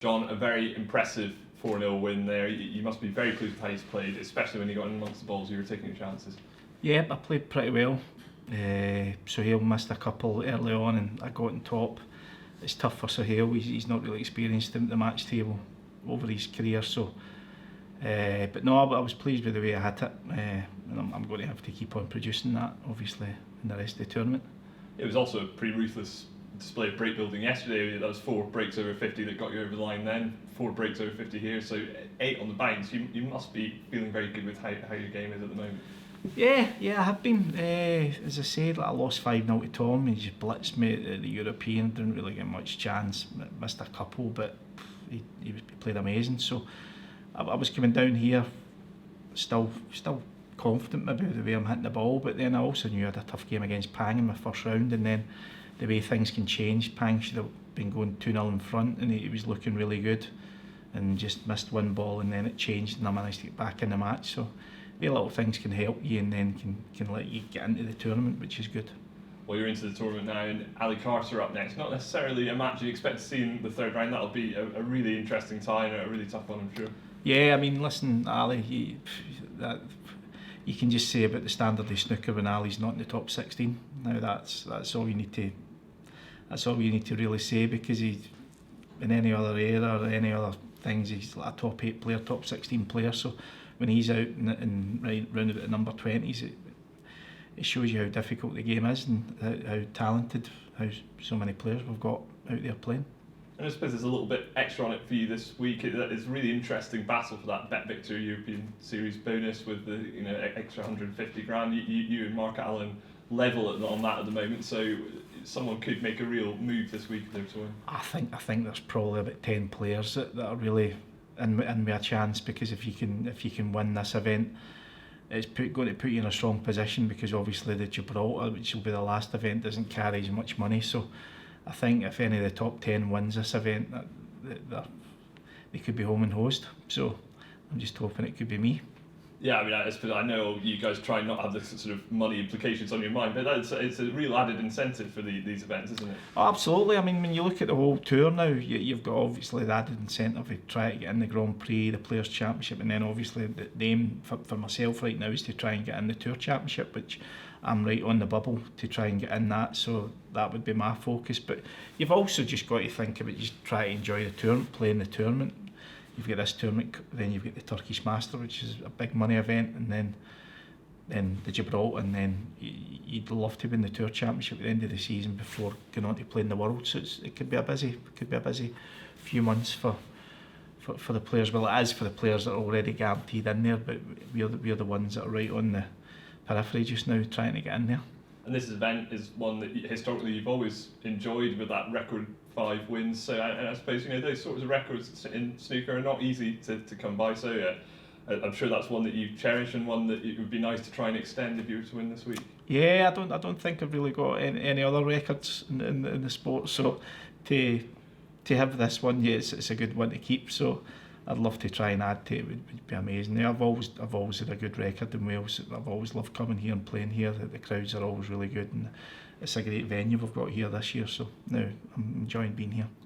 John, a very impressive 4-0 win there. You must be very pleased with how he's played, especially when you got in amongst the balls, you were taking your chances. Yeah, I played pretty well. Sohail missed a couple early on and I got on top. It's tough for Sohail, he's not really experienced the match table over his career, so but no, I was pleased with the way I hit it, and I'm going to have to keep on producing that obviously in the rest of the tournament. It was also a pretty ruthless display of break building yesterday. That was 4 breaks over 50 that got you over the line, then 4 breaks over 50 here, so 8 on the bounce. You must be feeling very good with how your game is at the moment. Yeah, I have been. As I said, I lost 5-0 to Tom. He just blitzed me at the European. Didn't really get much chance. Missed a couple, but he played amazing. So I was coming down here, still confident about the way I'm hitting the ball. But then I also knew I had a tough game against Pang in my first round, and then the way things can change. Pang should have been going 2-0 in front, and he was looking really good, and just missed one ball, and then it changed, and I managed to get back in the match. So the little things can help you and then can let you get into the tournament, which is good. Well, you're into the tournament now, and Ali Carter up next. Not necessarily a match you expect to see in the third round. That'll be a really interesting tie and a really tough one, I'm sure. Yeah, I mean, listen, Ali, you can just say about the standard of snooker when Ali's not in the top 16. Now that's all you need to really say, because he's in any other era or any other things, he's like a top 8 player, top 16 player. So when he's out and right round about the number 20s, it shows you how difficult the game is and how talented, how so many players we've got out there playing. And I suppose there's a little bit extra on it for you this week. It's a really interesting battle for that BetVictor European Series bonus with the extra 150 grand. You and Mark Allen level on that at the moment, so someone could make a real move this week if they were to win. I think there's probably about 10 players that are really in with a chance, because if you can win this event, it's going to put you in a strong position, because obviously the Gibraltar, which will be the last event, doesn't carry as much money. So I think if any of the top 10 wins this event, they could be home and host. So I'm just hoping it could be me. Yeah, I mean, I know you guys try not to have this sort of money implications on your mind, but it's a real added incentive for these events, isn't it? Oh, absolutely. I mean, when you look at the whole tour now, you've got obviously the added incentive of trying to get in the Grand Prix, the Players' Championship, and then obviously the aim for myself right now is to try and get in the Tour Championship, which I'm right on the bubble to try and get in that, so that would be my focus. But you've also just got to think about just try to enjoy the tournament, playing the tournament. You've got this tournament, then you've got the Turkish Master, which is a big money event, and then the Gibraltar, and then you'd love to win the Tour Championship at the end of the season before going on to play in the World. So it could be a busy few months for the players. Well, it is for the players that are already guaranteed in there, but we're the ones that are right on the periphery just now, trying to get in there. And this event is one that historically you've always enjoyed, with that record 5 wins. So I suppose those sorts of records in snooker are not easy to come by. So I'm sure that's one that you cherish, and one that it would be nice to try and extend if you were to win this week. Yeah, I don't think I've really got any other records in the sport. So to have this one, yeah, it's a good one to keep. So I'd love to try and add to it. Would be amazing. Yeah, I've always had a good record in Wales. I've always loved coming here and playing here. The crowds are always really good, and it's a great venue we've got here this year. So no, I'm enjoying being here.